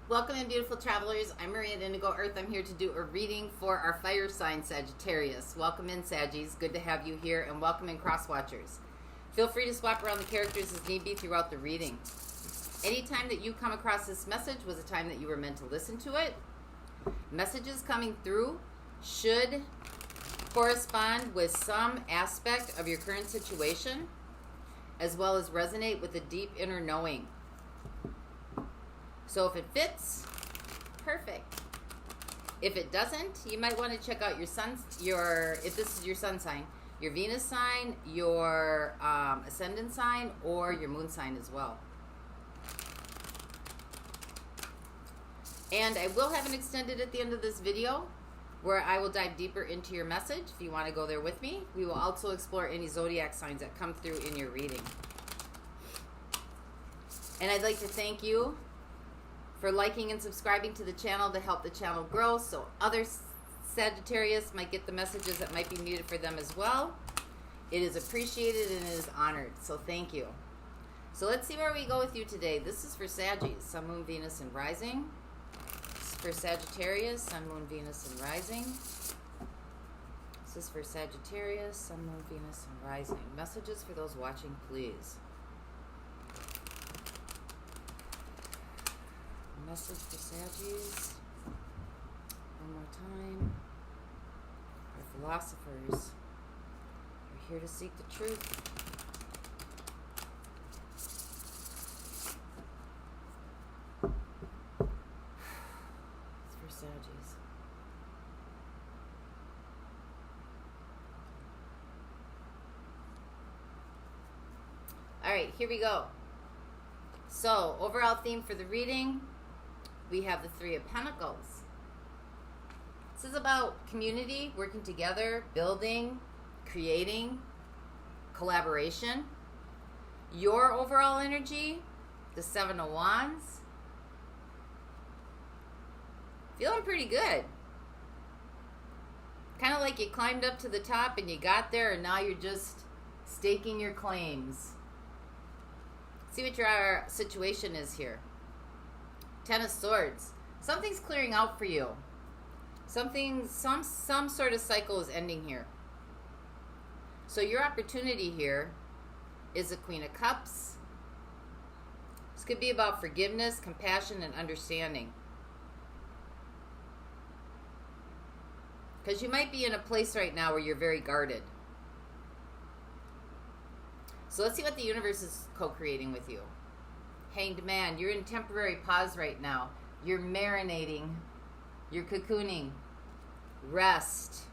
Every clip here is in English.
Welcome in, beautiful travelers. I'm Maria at Indigo Earth. I'm here to do a reading for our fire sign, Sagittarius. Welcome in, Saggies. Good to have you here, and welcome in, Cross Watchers. Feel free to swap around the characters as need be throughout the reading. Anytime that you come across this message was a time that you were meant to listen to it. Messages coming through should correspond with some aspect of your current situation, as well as resonate with a deep inner knowing. So if it fits, perfect. If it doesn't, you might want to check out if this is your sun sign, your Venus sign, your ascendant sign, or your moon sign as well. And I will have an extended at the end of this video where I will dive deeper into your message if you want to go there with me. We will also explore any zodiac signs that come through in your reading. And I'd like to thank you for liking and subscribing to the channel to help the channel grow so other Sagittarius might get the messages that might be needed for them as well. It is appreciated and it is honored, so thank you. So let's see where we go with you today. This is for Saggies, Sun, Moon, Venus, and Rising. This is for Sagittarius, Sun, Moon, Venus, and Rising. This is for Sagittarius, Sun, Moon, Venus, and Rising. Messages for those watching, please. Message for Saggies. One more time. Our philosophers are here to seek the truth. It's for Saggies. All right, here we go. So, overall theme for the reading, we have the Three of Pentacles. This is about community, working together, building, creating, collaboration. Your overall energy, the Seven of Wands. Feeling pretty good. Kind of like you climbed up to the top and you got there and now you're just staking your claims. See what your situation is here. Ten of Swords. Something's clearing out for you. Some sort of cycle is ending here. So your opportunity here is the Queen of Cups. This could be about forgiveness, compassion, and understanding. Because you might be in a place right now where you're very guarded. So let's see what the universe is co-creating with you. Hanged Man, you're in temporary pause right now. You're marinating. You're cocooning. Rest.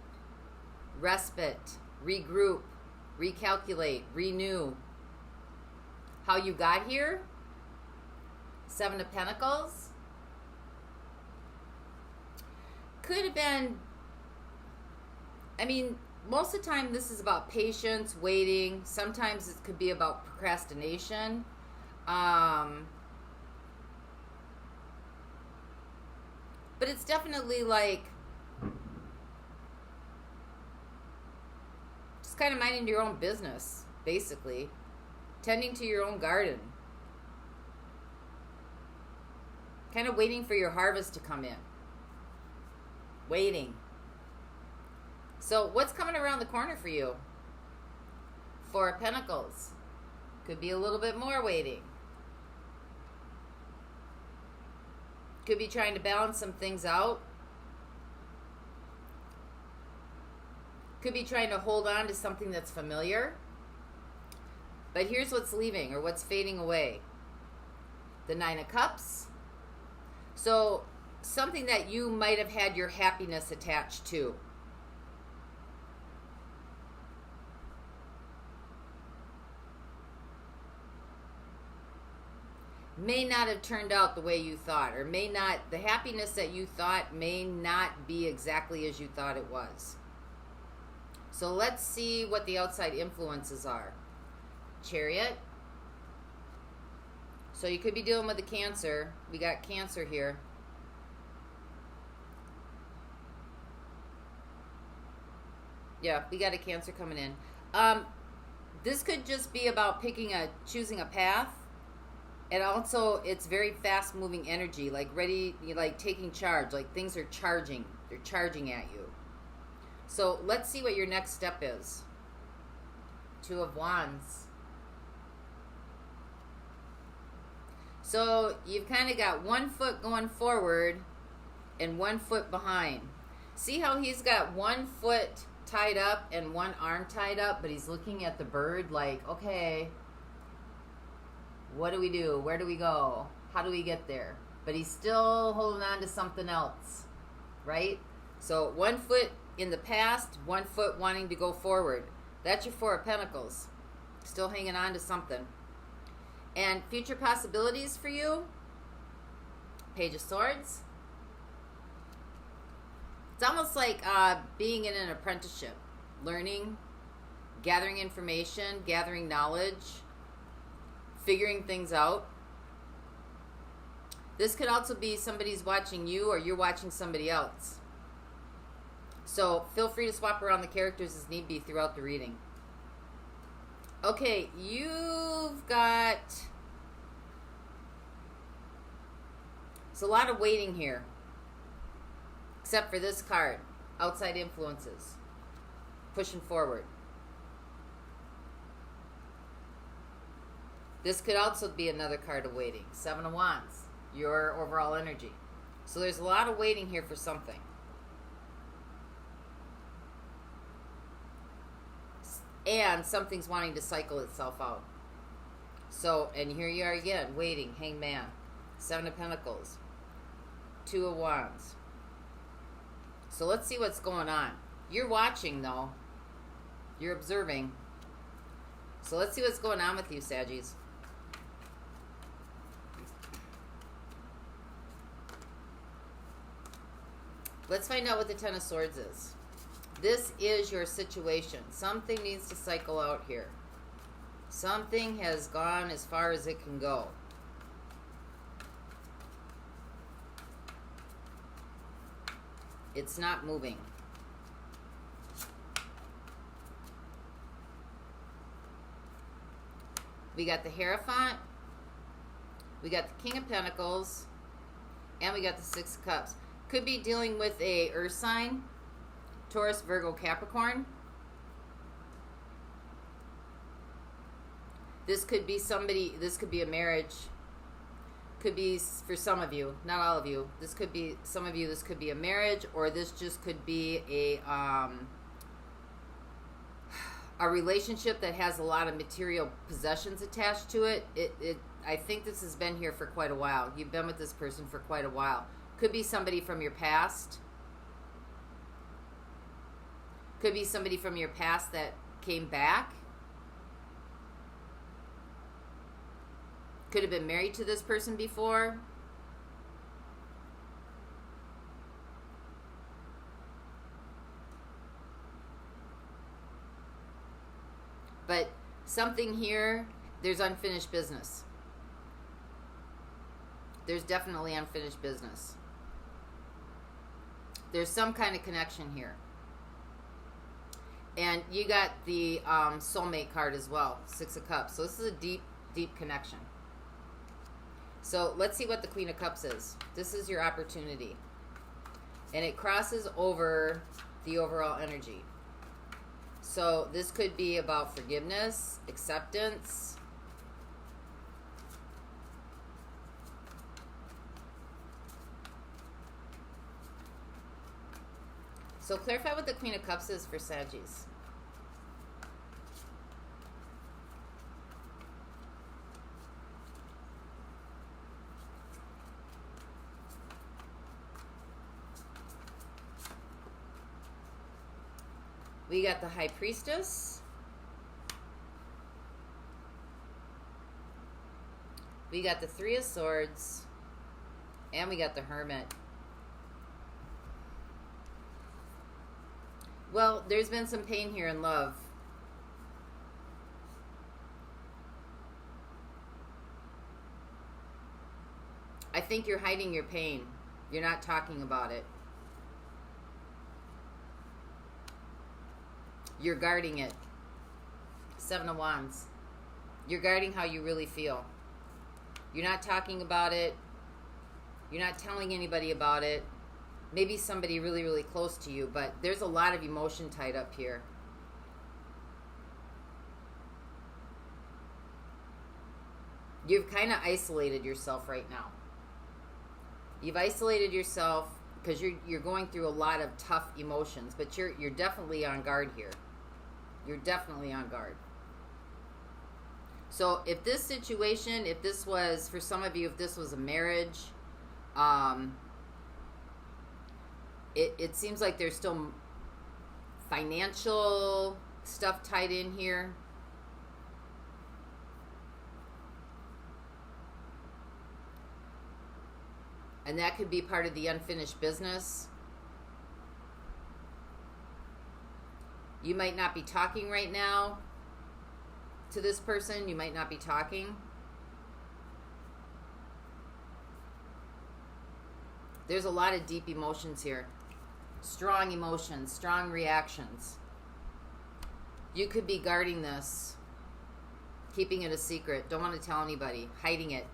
Respite. Regroup. Recalculate. Renew. How you got here? Seven of Pentacles. Could have been, most of the time this is about patience, waiting. Sometimes it could be about procrastination. But it's definitely like just kind of minding your own business, basically. Tending to your own garden. Kind of waiting for your harvest to come in. Waiting. So what's coming around the corner for you? Four of Pentacles. Could be a little bit more waiting. Could be trying to balance some things out. Could be trying to hold on to something that's familiar. But here's what's leaving or what's fading away. The Nine of Cups. So something that you might have had your happiness attached to. May not have turned out the way you thought, or the happiness that you thought may not be exactly as you thought it was. So let's see what the outside influences are. Chariot. So you could be dealing with a Cancer. We got Cancer here. Yeah, we got a Cancer coming in. This could just be about choosing a path And also, it's very fast-moving energy, like ready, like taking charge, like things are charging. They're charging at you. So let's see what your next step is. Two of Wands. So you've kind of got one foot going forward and one foot behind. See how he's got one foot tied up and one arm tied up, but he's looking at the bird like, okay, what do we do? Where do we go? How do we get there? But he's still holding on to something else, right? So one foot in the past, one foot wanting to go forward. That's your Four of Pentacles. Still hanging on to something. And future possibilities for you. Page of Swords. It's almost like being in an apprenticeship. Learning, gathering information, gathering knowledge, figuring things out. This could also be somebody's watching you or you're watching somebody else. So feel free to swap around the characters as need be throughout the reading. Okay, you've got... It's a lot of waiting here. Except for this card. Outside influences. Pushing forward. This could also be another card of waiting. Seven of Wands. Your overall energy. So there's a lot of waiting here for something. And something's wanting to cycle itself out. So, and here you are again, waiting, Hangman. Seven of Pentacles. Two of Wands. So let's see what's going on. You're watching, though. You're observing. So let's see what's going on with you, Saggies. Let's find out what the Ten of Swords is. This is your situation. Something needs to cycle out here. Something has gone as far as it can go. It's not moving. We got the Hierophant. We got the King of Pentacles. And we got the Six of Cups. Could be dealing with a earth sign. Taurus, Virgo, Capricorn. This could be somebody, this could be a marriage. Could be for some of you, not all of you. This could be, some of you, this could be a marriage, or this just could be a relationship that has a lot of material possessions attached to it. I think this has been here for quite a while. You've been with this person for quite a while. Could be somebody from your past. Could be somebody from your past that came back. Could have been married to this person before. But something here, there's unfinished business. There's definitely unfinished business. There's some kind of connection here. And you got the soulmate card as well, Six of Cups. So this is a deep, deep connection. So let's see what the Queen of Cups is. This is your opportunity. And it crosses over the overall energy. So this could be about forgiveness, acceptance. So clarify what the Queen of Cups is for Saggies. We got the High Priestess. We got the Three of Swords. And we got the Hermit. Well, there's been some pain here in love. I think you're hiding your pain. You're not talking about it. You're guarding it. Seven of Wands. You're guarding how you really feel. You're not talking about it. You're not telling anybody about it. Maybe somebody really, really close to you, but there's a lot of emotion tied up here. You've kind of isolated yourself right now. You've isolated yourself because you're going through a lot of tough emotions, but you're definitely on guard here. You're definitely on guard. So if this situation, if this was, for some of you, if this was a marriage, it seems like there's still financial stuff tied in here. And that could be part of the unfinished business. You might not be talking right now to this person. You might not be talking. There's a lot of deep emotions here. Strong emotions, strong reactions. You could be guarding this, keeping it a secret. Don't want to tell anybody, hiding it.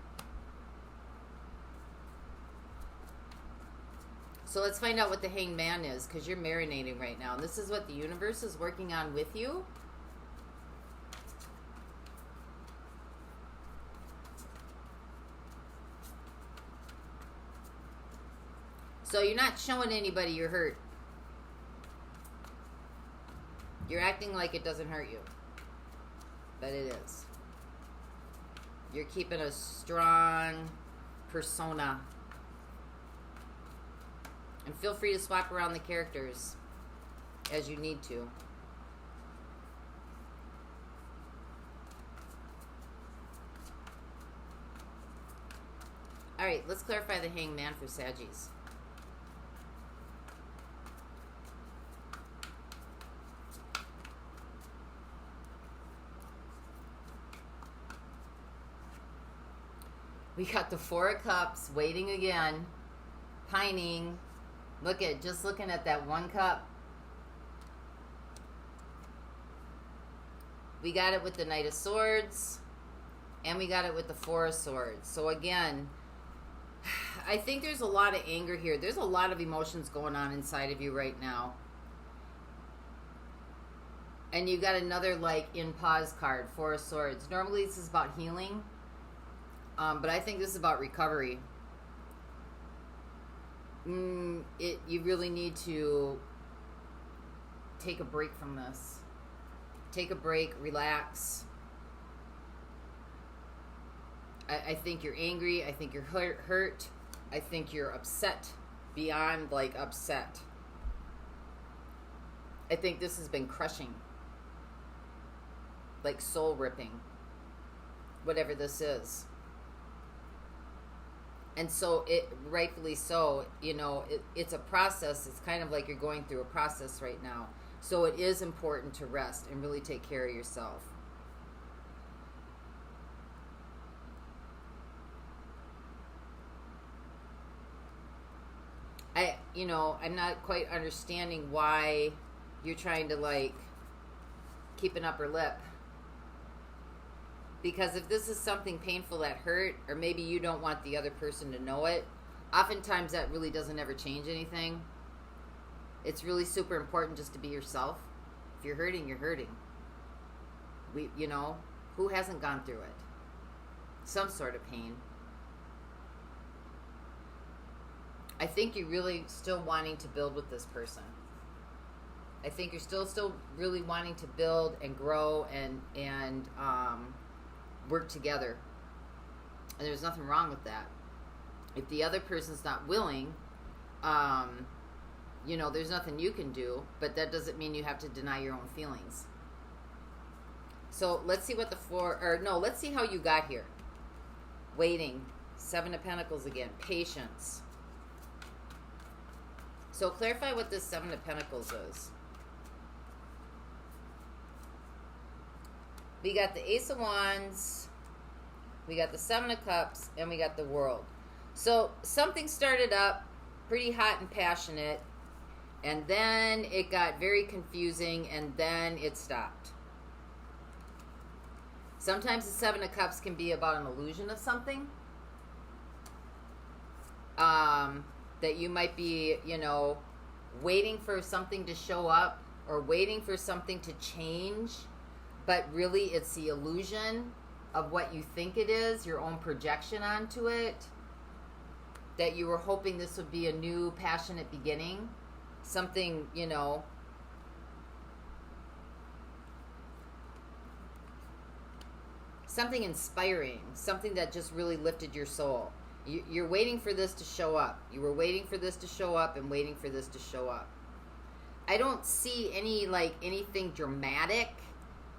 So let's find out what the Hanged Man is, because you're marinating right now. And this is what the universe is working on with you. So you're not showing anybody you're hurt. You're acting like it doesn't hurt you. But it is. You're keeping a strong persona. And feel free to swap around the characters as you need to. Alright, let's clarify the Hanged Man for Saggies. We got the Four of Cups, waiting again, pining. Look at, just looking at that one cup. We got it with the Knight of Swords, and we got it with the Four of Swords. So again, I think there's a lot of anger here. There's a lot of emotions going on inside of you right now. And you got another, like, in pause card, Four of Swords. Normally this is about healing, but I think this is about recovery. You really need to take a break from this. Take a break, relax. I think you're angry. I think you're hurt. I think you're upset beyond, like, upset. I think this has been crushing. Like soul ripping. Whatever this is. And so, rightfully so, you know, it's a process. It's kind of like you're going through a process right now. So it is important to rest and really take care of yourself. I'm not quite understanding why you're trying to, like, keep an upper lip. Because if this is something painful that hurt, or maybe you don't want the other person to know it, oftentimes that really doesn't ever change anything. It's really super important just to be yourself. If you're hurting, you're hurting. Who hasn't gone through it? Some sort of pain. I think you're really still wanting to build with this person. I think you're still really wanting to build and grow and work together. And there's nothing wrong with that. If the other person's not willing, there's nothing you can do, but that doesn't mean you have to deny your own feelings. So let's see what let's see how you got here. Waiting. Seven of Pentacles again. Patience. So clarify what this Seven of Pentacles is. We got the Ace of Wands, we got the Seven of Cups, and we got the World. So something started up pretty hot and passionate, and then it got very confusing, and then it stopped. Sometimes the Seven of Cups can be about an illusion of something. that you might be, you know, waiting for something to show up or waiting for something to change, but really it's the illusion of what you think it is, your own projection onto it, that you were hoping this would be a new passionate beginning, something, you know, something inspiring, something that just really lifted your soul. You're waiting for this to show up. You were waiting for this to show up and waiting for this to show up. I don't see any, like, anything dramatic,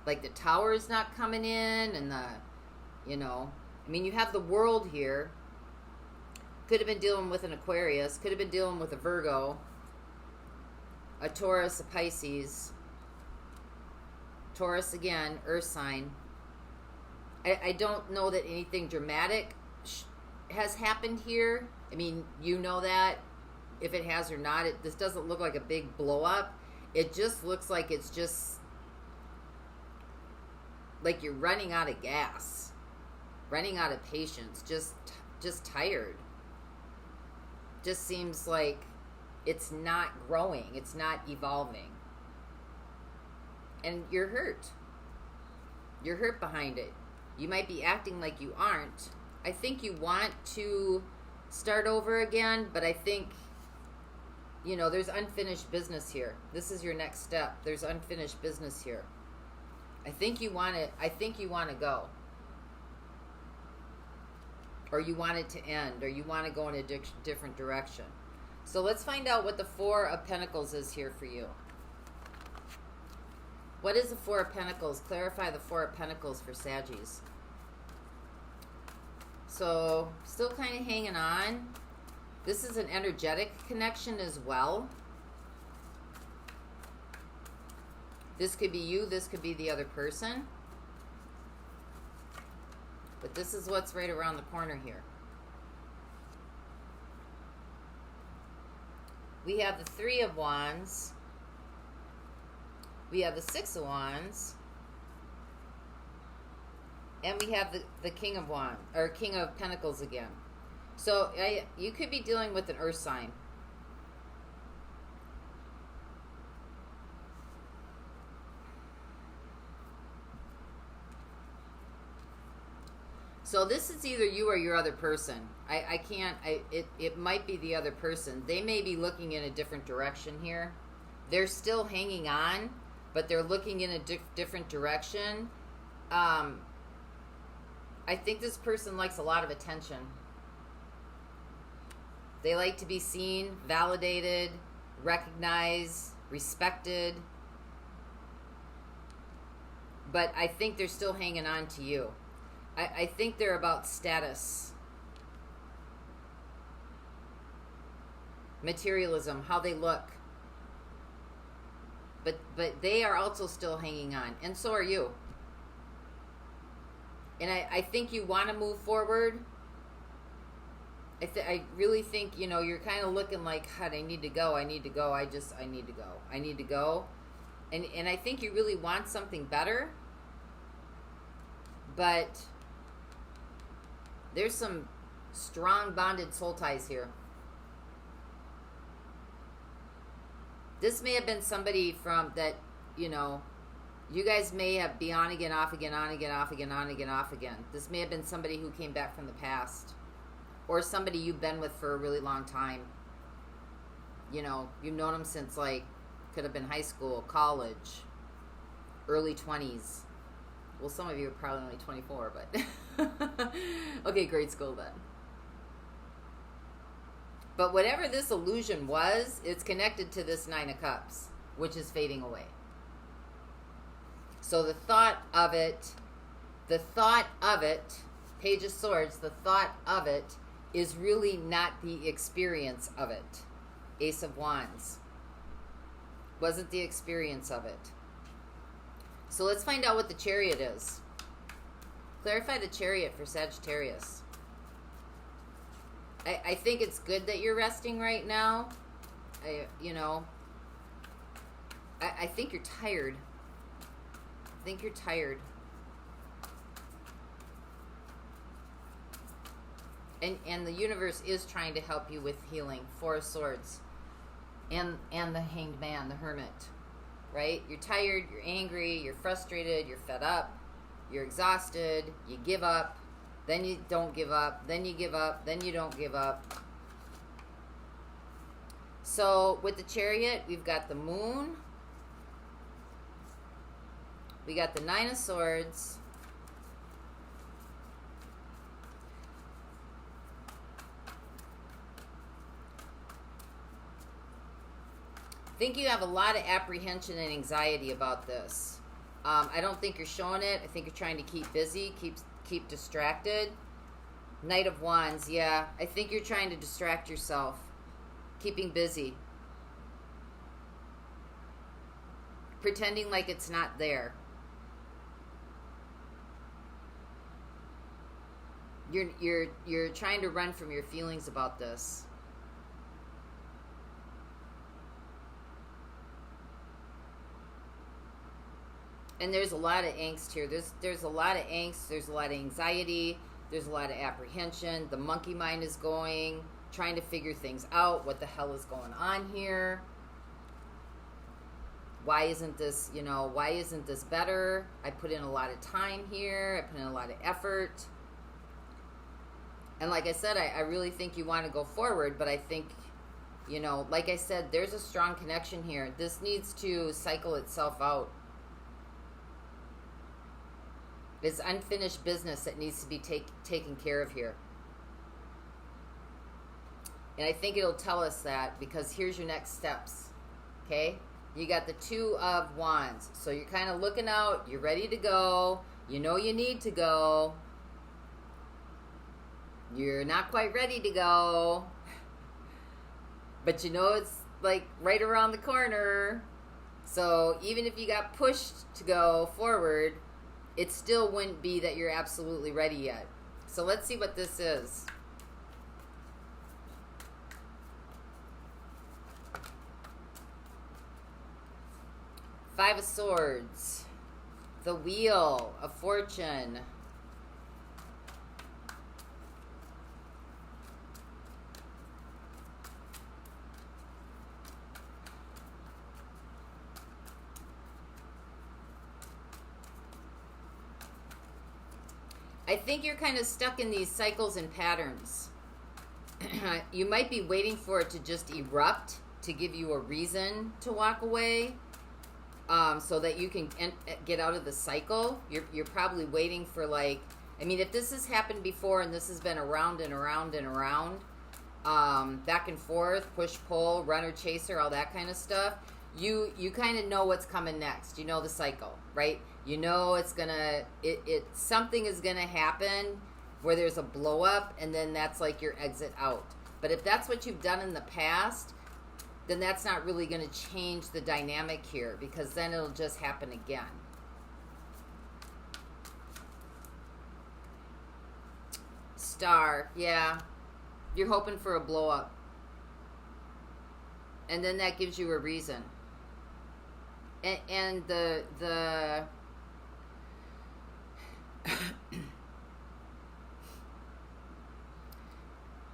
like the tower is not coming in and the, you know, I mean, you have the world here. Could have been dealing with an Aquarius, could have been dealing with a Virgo, a Taurus, a Pisces, Taurus again, Earth sign. I don't know that anything dramatic has happened here. I mean, you know that, if it has or not. This doesn't look like a big blow up. It just looks like it's just like you're running out of gas, running out of patience, just tired. Just seems like it's not growing, it's not evolving. And you're hurt. You're hurt behind it. You might be acting like you aren't. I think you want to start over again, but I think, you know, there's unfinished business here. This is your next step. There's unfinished business here. I think you want to go. Or you want it to end, or you want to go in a different direction. So let's find out what the Four of Pentacles is here for you. What is the Four of Pentacles? Clarify the Four of Pentacles for Saggies. So, still kind of hanging on. This is an energetic connection as well. This could be you, this could be the other person. But this is what's right around the corner here. We have the Three of Wands. We have the Six of Wands. And we have the King of Wands, or King of Pentacles again. So you could be dealing with an earth sign. So this is either you or your other person. It might be the other person. They may be looking in a different direction here. They're still hanging on, but they're looking in a different direction. I think this person likes a lot of attention. They like to be seen, validated, recognized, respected. But I think they're still hanging on to you. I think they're about status. Materialism, how they look. But they are also still hanging on. And so are you. And I think you want to move forward. I really think, you know, you're kind of looking like, God, I need to go. I need to go. I need to go. I need to go. And I think you really want something better. But there's some strong bonded soul ties here. This may have been somebody from that, you know, you guys may have be on again, off again, on again, off again, on again, off again. This may have been somebody who came back from the past. Or somebody you've been with for a really long time. You know, you've known them since, like, could have been high school, college, early 20s. Well, some of you are probably only 24, but... okay, grade school then. But whatever this illusion was, it's connected to this Nine of Cups, which is fading away. So the thought of it, Page of Swords, the thought of it is really not the experience of it. Ace of Wands. Wasn't the experience of it. So let's find out what the Chariot is. Clarify the Chariot for Sagittarius. I think it's good that you're resting right now. I think you're tired. I think you're tired. And the universe is trying to help you with healing. Four of Swords. And the Hanged Man, the Hermit. Right? You're tired, you're angry, you're frustrated, you're fed up, you're exhausted, you give up, then you don't give up, then you give up, then you don't give up. So with the Chariot, we've got the Moon, we got the Nine of Swords, I think you have a lot of apprehension and anxiety about this. I don't think you're showing it. I think you're trying to keep busy, keep distracted. Knight of Wands, yeah. I think you're trying to distract yourself, keeping busy, pretending like it's not there. You're trying to run from your feelings about this. And there's a lot of angst here. There's a lot of angst. There's a lot of anxiety. There's a lot of apprehension. The monkey mind is going, trying to figure things out. What the hell is going on here? Why isn't this, why isn't this better? I put in a lot of time here. I put in a lot of effort. And like I said, I really think you want to go forward, but I think, like I said, there's a strong connection here. This needs to cycle itself out. It's unfinished business that needs to be taken care of here. And I think it'll tell us that because here's your next steps. Okay? You got the Two of Wands. So you're kind of looking out. You're ready to go. You know you need to go. You're not quite ready to go. But you know it's like right around the corner. So even if you got pushed to go forward, it still wouldn't be that you're absolutely ready yet. So let's see what this is. Five of Swords. The Wheel of Fortune. I think you're kind of stuck in these cycles and patterns. You might be waiting for it to just erupt to give you a reason to walk away, so that you can get out of the cycle. You're probably waiting for if this has happened before and this has been around and around and around, back and forth, push, pull, runner, chaser, all that kind of stuff, you kind of know what's coming next. You know the cycle, right? You know it's gonna, something is gonna happen where there's a blow up, and then that's like your exit out. But if that's what you've done in the past, then that's not really gonna change the dynamic here, because then it'll just happen again. Star, yeah. You're hoping for a blow up. And then that gives you a reason. And the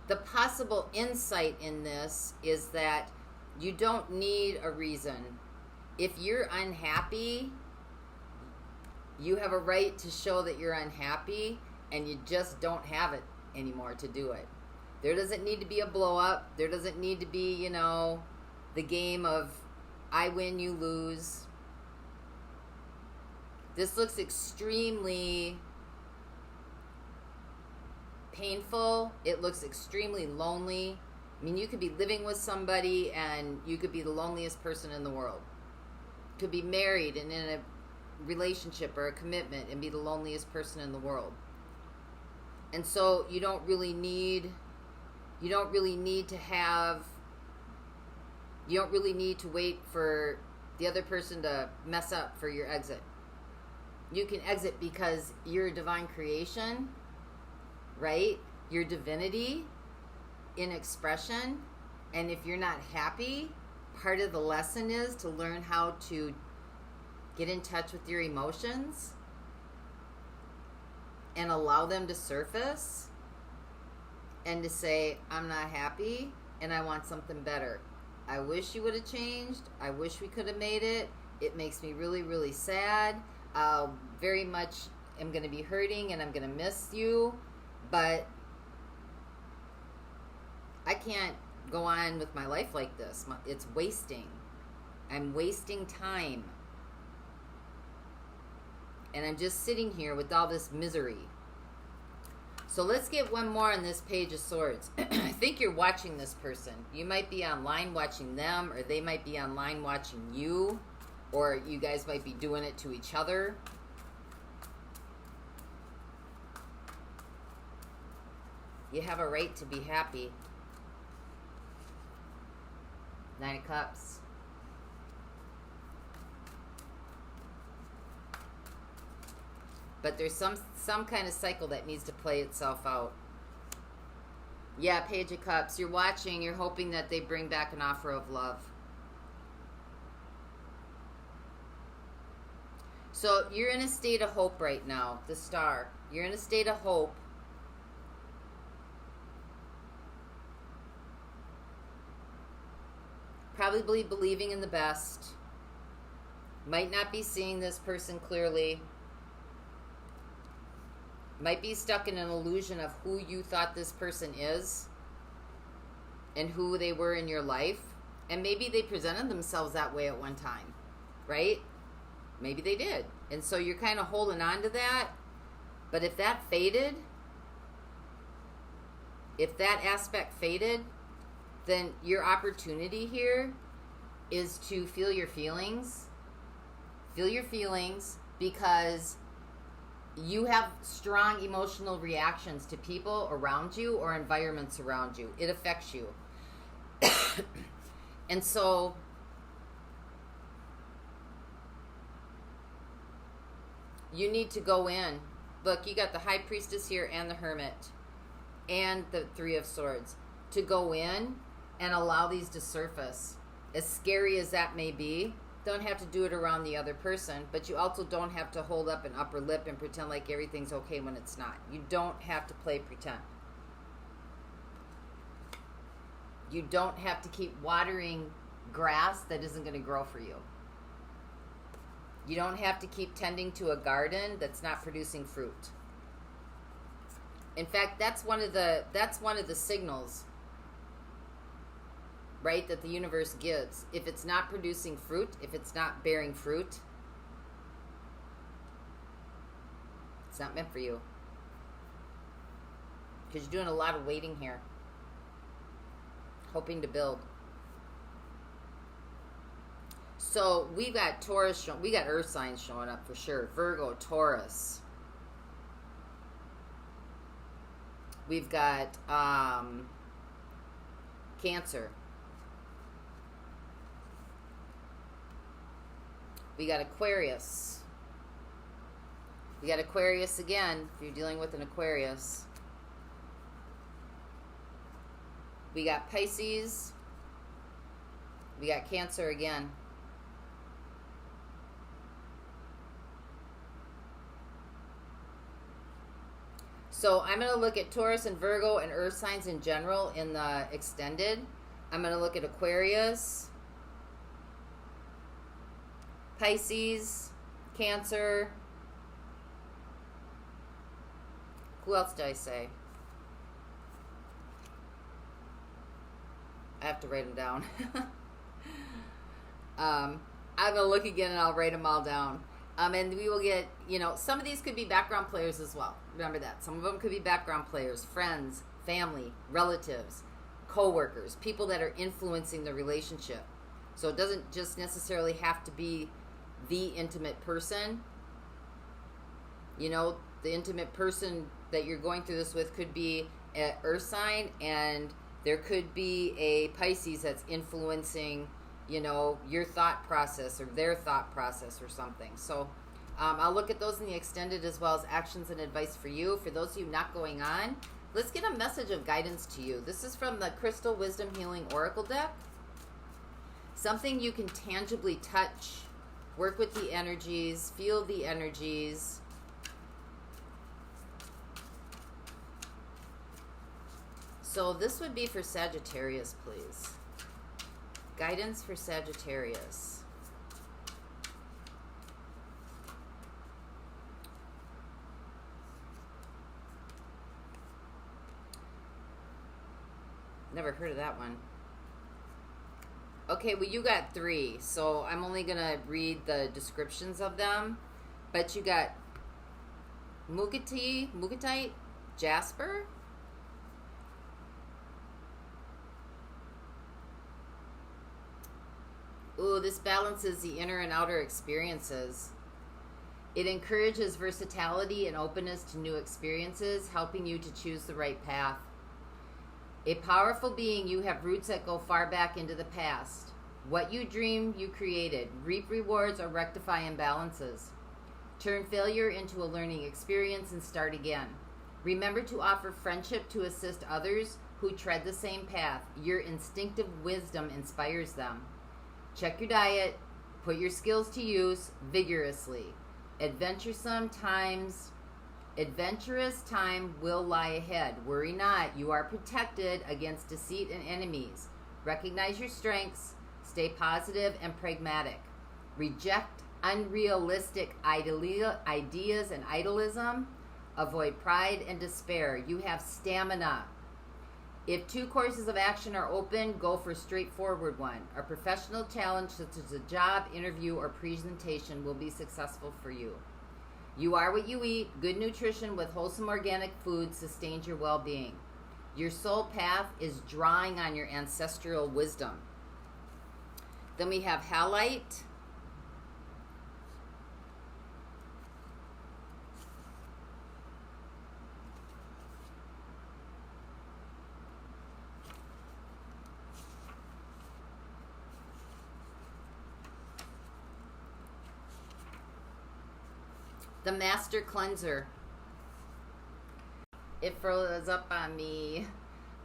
the possible insight in this is that you don't need a reason. If you're unhappy, you have a right to show that you're unhappy, and you just don't have it anymore to do it. There doesn't need to be a blow up. There doesn't need to be, the game of I win, you lose. This looks extremely painful. It looks extremely lonely. I mean, you could be living with somebody and you could be the loneliest person in the world. You could be married and in a relationship or a commitment and be the loneliest person in the world. And so you don't really need to wait for the other person to mess up for your exit. You can exit because you're a divine creation, right? Your divinity in expression. And if you're not happy, part of the lesson is to learn how to get in touch with your emotions and allow them to surface and to say, I'm not happy and I want something better. I wish you would have changed. I wish we could have made it. It makes me really, really sad. Very much am going to be hurting and I'm going to miss you. But I can't go on with my life like this. It's wasting. I'm wasting time. And I'm just sitting here with all this misery. So let's get one more on this Page of Swords. I think you're watching this person. You might be online watching them, or they might be online watching you, or you guys might be doing it to each other. You have a right to be happy. Nine of Cups. But there's some kind of cycle that needs to play itself out. Yeah, Page of Cups. You're watching. You're hoping that they bring back an offer of love. So you're in a state of hope right now. The Star. You're in a state of hope. Probably believing in the best. Might not be seeing this person clearly. Might be stuck in an illusion of who you thought this person is and who they were in your life. And maybe they presented themselves that way at one time, right? Maybe they did. And so you're kind of holding on to that. But if that faded, if that aspect faded, then your opportunity here is to feel your feelings. Feel your feelings, because you have strong emotional reactions to people around you or environments around you. It affects you. And so you need to go in. Look, you got the High Priestess here and the Hermit and the Three of Swords. To go in and allow these to surface. As scary as that may be, don't have to do it around the other person, but you also don't have to hold up an upper lip and pretend like everything's okay when it's not. You don't have to play pretend. You don't have to keep watering grass that isn't going to grow for you. You don't have to keep tending to a garden that's not producing fruit. In fact, that's one of the signals, right, that the universe gives. If it's not producing fruit, if it's not bearing fruit, it's not meant for you. Because you're doing a lot of waiting here. Hoping to build. So we got Taurus, we got earth signs showing up for sure. Virgo, Taurus. We've got Cancer. We got Aquarius. We got Aquarius again, if you're dealing with an Aquarius. We got Pisces. We got Cancer again. So I'm going to look at Taurus and Virgo and earth signs in general in the extended. I'm going to look at Aquarius, Pisces, Cancer. Who else did I say? I have to write them down. I'm going to look again and I'll write them all down. And we will get, some of these could be background players as well. Remember that. Some of them could be background players, friends, family, relatives, co-workers, people that are influencing the relationship. So it doesn't just necessarily have to be the intimate person. The intimate person that you're going through this with could be an earth sign, and there could be a Pisces that's influencing your thought process or their thought process or something. So I'll look at those in the extended as well as actions and advice for you. For those of you not going on, let's get a message of guidance to you. This is from the Crystal Wisdom Healing Oracle deck. Something you can tangibly touch, work with the energies, feel the energies. So this would be for Sagittarius, please. Guidance for Sagittarius. Never heard of that one. Okay, well, you got 3, so I'm only going to read the descriptions of them. But you got Mugatite, Jasper. Ooh, this balances the inner and outer experiences. It encourages versatility and openness to new experiences, helping you to choose the right path. A powerful being, you have roots that go far back into the past. What you dream, you created. Reap rewards or rectify imbalances. Turn failure into a learning experience and start again. Remember to offer friendship to assist others who tread the same path. Your instinctive wisdom inspires them. Check your diet. Put your skills to use vigorously. Adventurous time will lie ahead. Worry not. You are protected against deceit and enemies. Recognize your strengths. Stay positive and pragmatic. Reject unrealistic ideas and idealism. Avoid pride and despair. You have stamina. If 2 courses of action are open, go for a straightforward one. A professional challenge such as a job, interview, or presentation will be successful for you. You are what you eat. Good nutrition with wholesome organic food sustains your well-being. Your soul path is drawing on your ancestral wisdom. Then we have halite. The Master Cleanser. It froze up on me.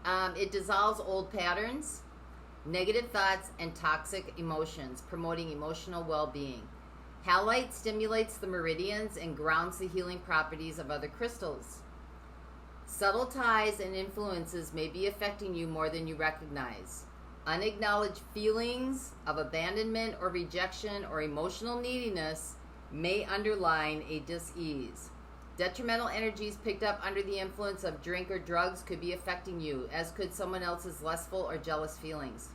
It dissolves old patterns, negative thoughts, and toxic emotions, promoting emotional well-being. Halite stimulates the meridians and grounds the healing properties of other crystals. Subtle ties and influences may be affecting you more than you recognize. Unacknowledged feelings of abandonment or rejection or emotional neediness may underline a dis-ease. Detrimental energies picked up under the influence of drink or drugs could be affecting you, as could someone else's lustful or jealous feelings.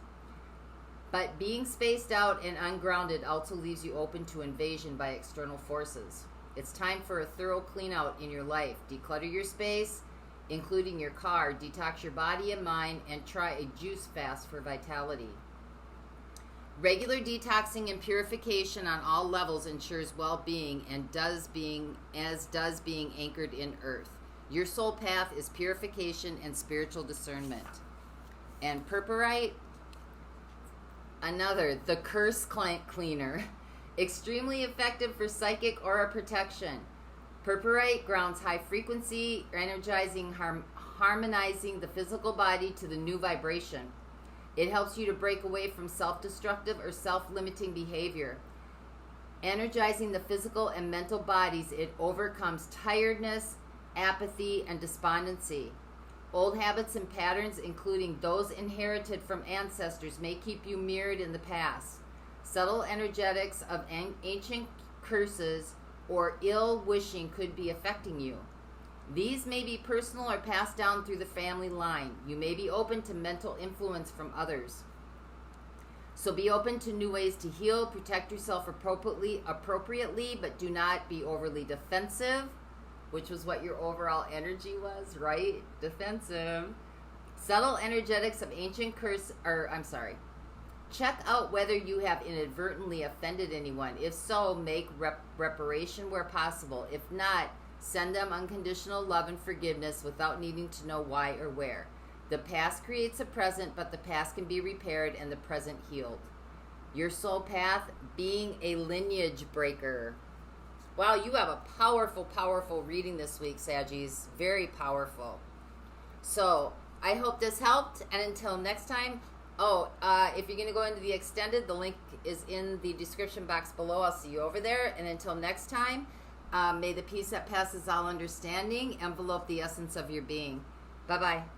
But being spaced out and ungrounded also leaves you open to invasion by external forces. It's time for a thorough clean out in your life. Declutter your space, including your car, detox your body and mind, and try a juice fast for vitality. Regular detoxing and purification on all levels ensures well-being and does being anchored in earth. Your soul path is purification and spiritual discernment. And purpurite, the curse cleaner, extremely effective for psychic aura protection. Purpurite grounds high frequency, energizing, harmonizing the physical body to the new vibration. It helps you to break away from self-destructive or self-limiting behavior. Energizing the physical and mental bodies, it overcomes tiredness, apathy, and despondency. Old habits and patterns, including those inherited from ancestors, may keep you mirrored in the past. Subtle energetics of ancient curses or ill wishing could be affecting you. These may be personal or passed down through the family line. You may be open to mental influence from others. So be open to new ways to heal. Protect yourself appropriately, but do not be overly defensive, which was what your overall energy was, right? Defensive. Subtle energetics of ancient Check out whether you have inadvertently offended anyone. If so, make reparation where possible. If not, send them unconditional love and forgiveness without needing to know why or where. The past creates a present, but the past can be repaired and the present healed. Your soul path, being a lineage breaker. Wow, you have a powerful, powerful reading this week, Saggies. Very powerful. So, I hope this helped, and until next time, if you're going to go into the extended, the link is in the description box below. I'll see you over there, and until next time, may the peace that passes all understanding envelope the essence of your being. Bye-bye.